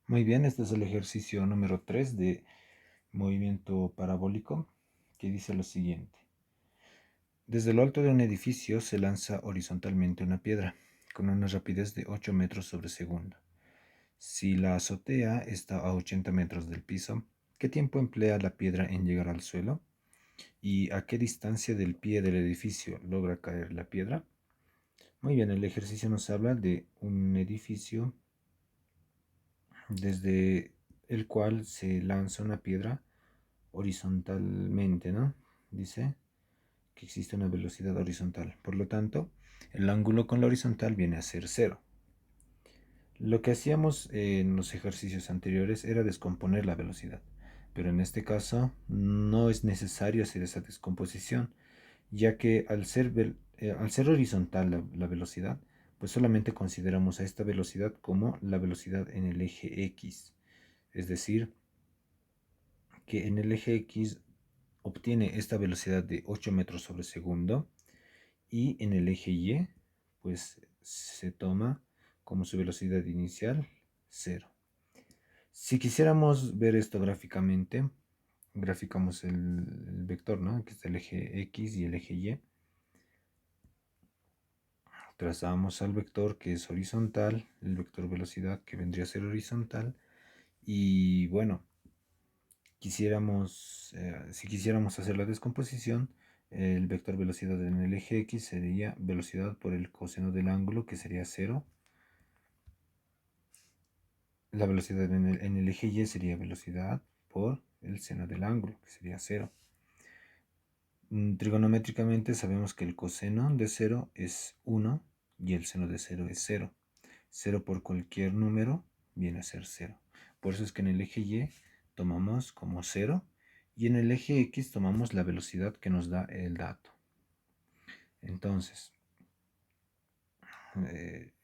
Muy bien, este es el ejercicio número 3 de movimiento parabólico, que dice lo siguiente. Desde lo alto de un edificio se lanza horizontalmente una piedra, con una rapidez de 8 metros sobre segundo. Si la azotea está a 80 metros del piso, ¿qué tiempo emplea la piedra en llegar al suelo? ¿Y a qué distancia del pie del edificio logra caer la piedra? Muy bien, el ejercicio nos habla de un edificio desde el cual se lanza una piedra horizontalmente, ¿no? Dice que existe una velocidad horizontal. Por lo tanto, el ángulo con la horizontal viene a ser cero. Lo que hacíamos en los ejercicios anteriores era descomponer la velocidad, pero en este caso no es necesario hacer esa descomposición, ya que al ser horizontal la velocidad, pues solamente consideramos a esta velocidad como la velocidad en el eje X, es decir, que en el eje X obtiene esta velocidad de 8 metros sobre segundo y en el eje Y pues se toma como su velocidad inicial 0. Si quisiéramos ver esto gráficamente, graficamos el vector, ¿no? Que es el eje X y el eje Y. Trazamos al vector que es horizontal, el vector velocidad que vendría a ser horizontal. Y bueno, si quisiéramos hacer la descomposición, el vector velocidad en el eje X sería velocidad por el coseno del ángulo, que sería 0. La velocidad en el eje Y sería velocidad por el seno del ángulo, que sería 0. Trigonométricamente sabemos que el coseno de 0 es 1 y el seno de 0 es 0. 0 por cualquier número viene a ser 0. Por eso es que en el eje Y tomamos como 0 y en el eje X tomamos la velocidad que nos da el dato. Entonces,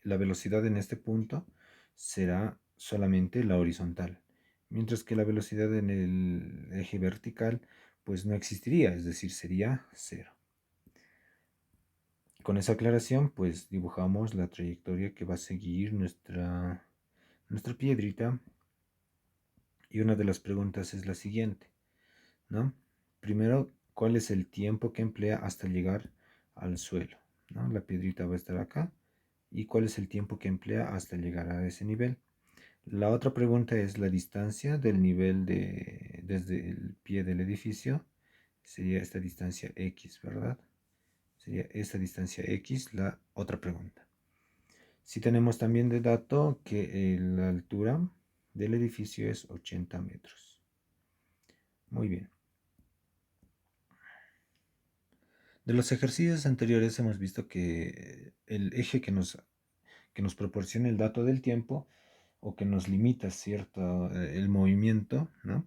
la velocidad en este punto será solamente la horizontal, mientras que la velocidad en el eje vertical pues no existiría, es decir, sería 0. Con esa aclaración pues dibujamos la trayectoria que va a seguir nuestra piedrita, y una de las preguntas es la siguiente, ¿no? Primero, ¿cuál es el tiempo que emplea hasta llegar al suelo? ¿No? La piedrita va a estar acá. ¿Y cuál es el tiempo que emplea hasta llegar a ese nivel? La otra pregunta es la distancia del nivel desde el pie del edificio. Sería esta distancia X, ¿verdad? Sería esta distancia X la otra pregunta. Si tenemos también de dato que la altura del edificio es 80 metros. Muy bien. De los ejercicios anteriores hemos visto que el eje que nos proporciona el dato del tiempo o que nos limita cierto el movimiento, ¿no?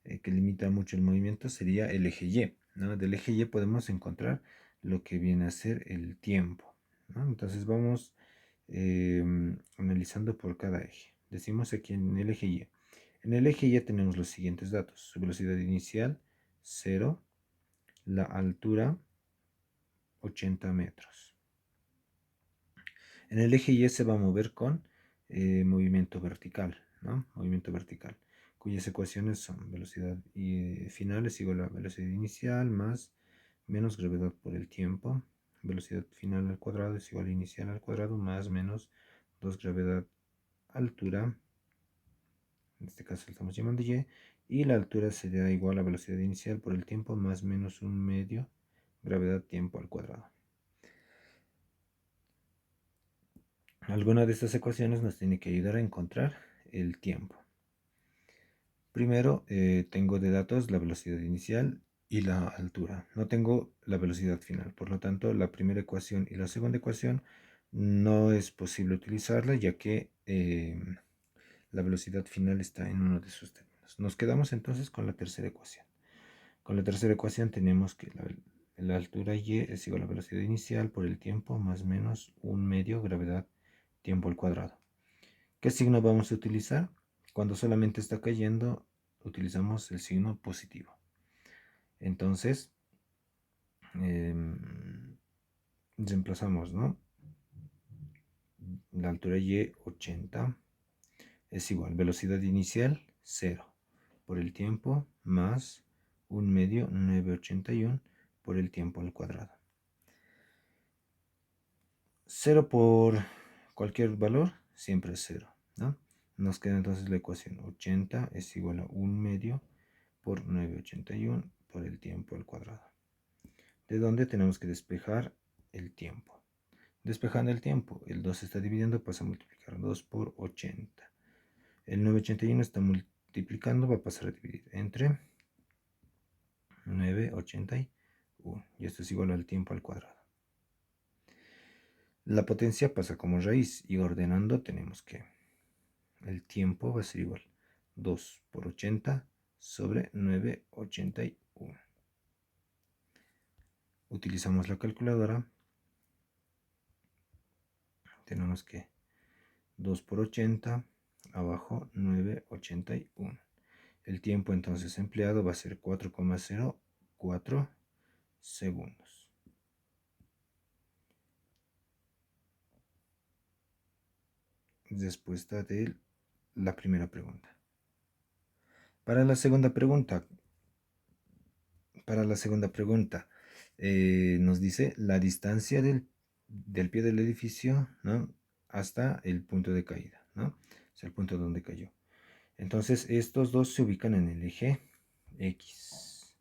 Que limita mucho el movimiento sería el eje Y, ¿no? Del eje Y podemos encontrar lo que viene a ser el tiempo, ¿no? Entonces vamos analizando por cada eje. Decimos aquí en el eje Y. En el eje Y tenemos los siguientes datos: su velocidad inicial 0, la altura 80 metros. En el eje Y se va a mover con movimiento vertical, ¿no? Movimiento vertical, cuyas ecuaciones son velocidad final es igual a velocidad inicial más menos gravedad por el tiempo. Velocidad final al cuadrado es igual a inicial al cuadrado más menos 2 gravedad altura. En este caso estamos llamando Y. Y la altura sería igual a velocidad inicial por el tiempo más menos un medio gravedad tiempo al cuadrado. Alguna de estas ecuaciones nos tiene que ayudar a encontrar el tiempo. Primero tengo de datos la velocidad inicial y la altura. No tengo la velocidad final. Por lo tanto, la primera ecuación y la segunda ecuación no es posible utilizarla, ya que la velocidad final está en uno de sus términos. Nos quedamos entonces con la tercera ecuación. Con la tercera ecuación tenemos que la altura y es igual a la velocidad inicial por el tiempo más menos un medio gravedad tiempo al cuadrado. ¿Qué signo vamos a utilizar? Cuando solamente está cayendo, utilizamos el signo positivo. Entonces, reemplazamos, ¿no? La altura y 80 es igual velocidad inicial 0 por el tiempo más 1 medio 981 por el tiempo al cuadrado. 0 por cualquier valor siempre es 0, ¿no? Nos queda entonces la ecuación 80 es igual a 1 medio por 981 por el tiempo al cuadrado. De donde tenemos que despejar el tiempo. Despejando el tiempo, el 2 se está dividiendo, pasa a multiplicar 2 por 80. El 981 está multiplicando, va a pasar a dividir entre 981. Y esto es igual al tiempo al cuadrado. La potencia pasa como raíz y ordenando tenemos que el tiempo va a ser igual 2 por 80 sobre 981. Utilizamos la calculadora. Tenemos que 2 por 80 abajo 981. El tiempo entonces empleado va a ser 4,04 segundos. Respuesta de la primera pregunta. Para la segunda pregunta, nos dice la distancia del pie del edificio, ¿no?, hasta el punto de caída, ¿no? O sea, el punto donde cayó. Entonces, estos dos se ubican en el eje X.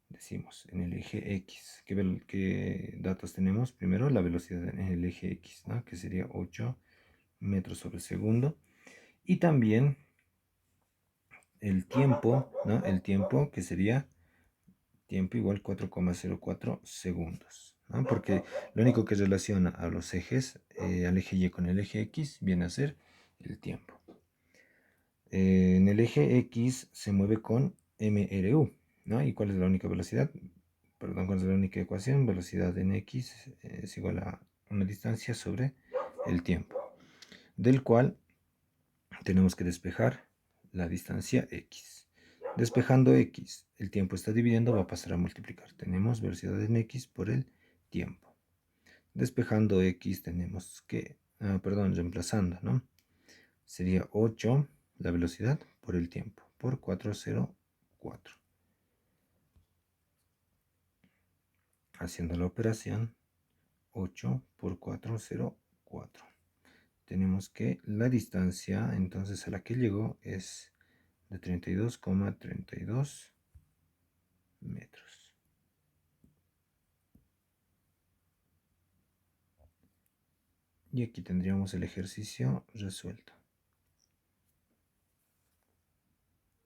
Decimos, en el eje X. ¿Qué datos tenemos? Primero, la velocidad en el eje X, ¿no?, que sería 8 metros sobre segundo. Y también el tiempo, ¿no? El tiempo que sería tiempo igual 4,04 segundos, ¿no? Porque lo único que relaciona a los ejes, al eje Y con el eje X, viene a ser el tiempo. En el eje X se mueve con mRU, ¿no? ¿Y cuál es la única velocidad? Perdón, ¿cuál es la única ecuación? Velocidad en X es igual a una distancia sobre el tiempo, del cual tenemos que despejar la distancia X. Despejando X, el tiempo está dividiendo, va a pasar a multiplicar. Tenemos velocidad en X por el tiempo. Despejando X tenemos que, reemplazando, ¿no? Sería 8 la velocidad por el tiempo, por 404. Haciendo la operación, 8 por 404. Tenemos que la distancia entonces a la que llegó es de 32,32 metros. Y aquí tendríamos el ejercicio resuelto.